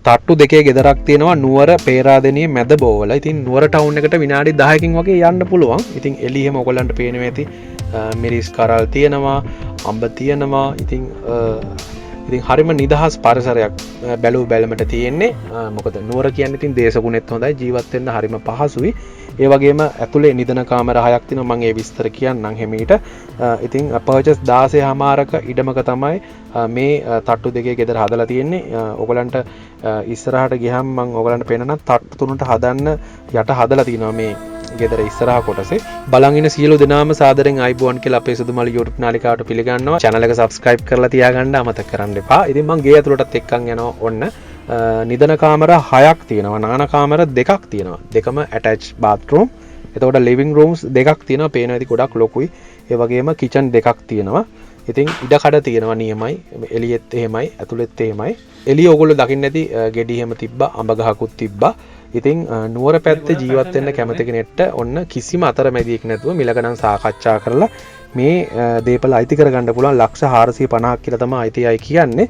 තට්ටු දෙකේ ගෙදරක් තියෙනවා නුවර පේරාදෙණියේ මැද බෝවල. ඉතින් නුවර ටවුන් එකට විනාඩි 10කින් වගේ යන්න පුළුවන්. ඉතින් එළියෙම ඔයගලන්ට පේනවා ඇති මිරිස් කරල් තියෙනවා, අඹ තියෙනවා. ඉතින් හරිම නිදහස් පරිසරයක් බැලූ බැලමට තියෙන්නේ. මොකද නුවර කියන්නේ ඉතින් දේශගුණෙත් හොඳයි, ජීවත් වෙන්න හරිම පහසුයි. ඒ වගේම ඇතුලේ නිදන කාමර 6ක් තියෙනවා. මම ඒ විස්තර කියන්නම් හැමීට. ඉතින් පර්චස් 16මාරක ඉඩමක තමයි මේ තට්ටු දෙකේ ගෙදර හදලා තියෙන්නේ. ඔයගලන්ට ඉස්සරහට ගියහම මම ඔයගලන්ට පේනනම් තට්ටු තුනට හදන්න යට හදලා තියෙනවා මේ ගෙදර ඉස්සරහ කොටසේ. බලන් ඉන්න සියලු දෙනාම සාදරෙන් ආයිබෝවන් කියලා අපේ සුදුමල් YouTube නාලිකාවට පිළිගන්නවා. channel එක subscribe කරලා තියාගන්න අමතක කරන්න එපා. ඉතින් මම ගේ ඇතුළටත් එක්කන් යනවා ඔන්න. නිදන කාමර 6ක් තියෙනවා. නාන කාමර 2ක් තියෙනවා. දෙකම attached bathroom. එතකොට living rooms 2ක් තියෙනවා. පේනවා ඉතින් ගොඩක් ලොකුයි. ඒ වගේම kitchen 2ක් තියෙනවා. ඉතින් ඉඩ කඩ තියෙනවා නියමයි. එළියෙත් එහෙමයි, ඇතුළෙත් එහෙමයි. එළිය ඕගොල්ලෝ දකින්න ඇති ගෙඩි හැම තිබ්බා, අඹ ගහකුත් තිබ්බා. ඉතින් නුවර පැත්තේ ජීවත් වෙන්න කැමති කෙනෙක්ට ඔන්න කිසිම අතරමැදියෙක් නැතුව මිලගණන් සාකච්ඡා කරලා මේ දේපල අයිති කරගන්න පුළුවන්. ලක්ෂ 450ක් කියලා තමයි අයිතියයි කියන්නේ.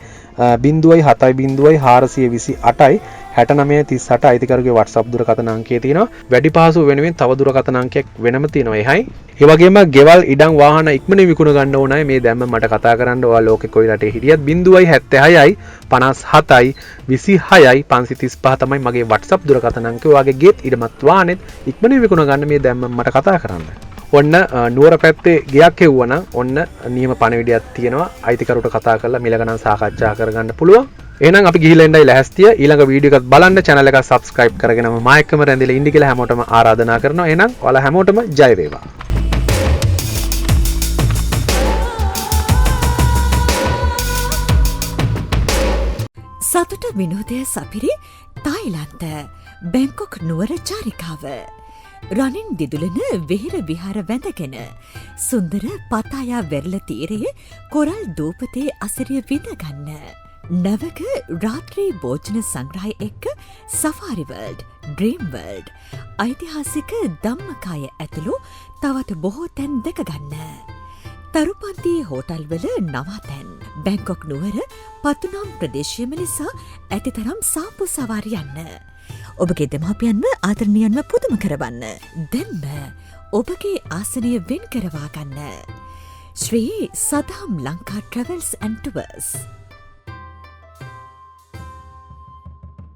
0.7 428යි 6938 අයිතිකරුගේ WhatsApp දුරකථන අංකය තියෙනවා. වැඩි පහසු වෙනුවෙන් තව දුරකථන අංකයක් වෙනම තියෙනවා. එහයි. ඒ වගේම ගෙවල් ඉඩම් වාහන ඉක්මනින් විකුණ ගන්න ඕනයි මේ දැම්ම මට කතා කරන්න. ඔයා ලෝකේ කොයි රටේ හිටියත් 0.76යි 57යි 26යි 535 තමයි මගේ WhatsApp දුරකථන අංකය. ඔයාගේ ගෙත් ඉඩමත් වාහනෙත් ඉක්මනින් විකුණ ගන්න මේ දැම්ම මට කතා කරන්න. ඔන්න නුවර පැත්තේ ගයක් හෙව්වනම් ඔන්න නියම පණිවිඩයක් තියෙනවා. අයිතිකරුට කතා කරලා මිල ගණන් සාකච්ඡා කරගන්න පුළුවන්. එහෙනම් අපි ගිහිල්ලා ඉඳලා ලැහැස්තිය. ඊළඟ වීඩියෝ එකත් බලන්න, channel එක subscribe කරගෙනම මායකම රැඳිලා ඉන්න කියලා හැමෝටම ආරාධනා කරනවා. එහෙනම් ඔයාලා හැමෝටම ජය වේවා. සතුට විනෝදය සපිරි තායිලන්ත බැංකොක් නුවර චාරිකාව. රනින් දිදුලන වෙහෙර විහාර වැඳගෙන සුන්දර පතායා වෙරළ තීරයේ කොරල් දූපතේ අසිරිය විඳගන්න. නවක රාත්‍රී භෝජන සංග්‍රහය එක්ක සෆාරි වර්ල්ඩ්, ඩ්‍රීම් වර්ල්ඩ්, ඓතිහාසික ධම්මකාය ඇතුළු තවත් බොහෝ තැන් දැකගන්න. තරුපන්තියේ හෝටල්වල නවාතැන්. බැංකොක් නුවර පතුනම් ප්‍රදේශයම නිසා ඇතිතරම් සාප්පු සවාරි යන්න. ඔබගේ දෙමාපියන්ව ආදරණීයන්ව පුදුම කරවන්න. දැන්ම ඔබගේ ආසනය වෙන් කරවා ගන්න. ශ්‍රී සදාම් ලංකා ට්‍රැවල්ස් ඇන්ඩ් ටුවර්ස්.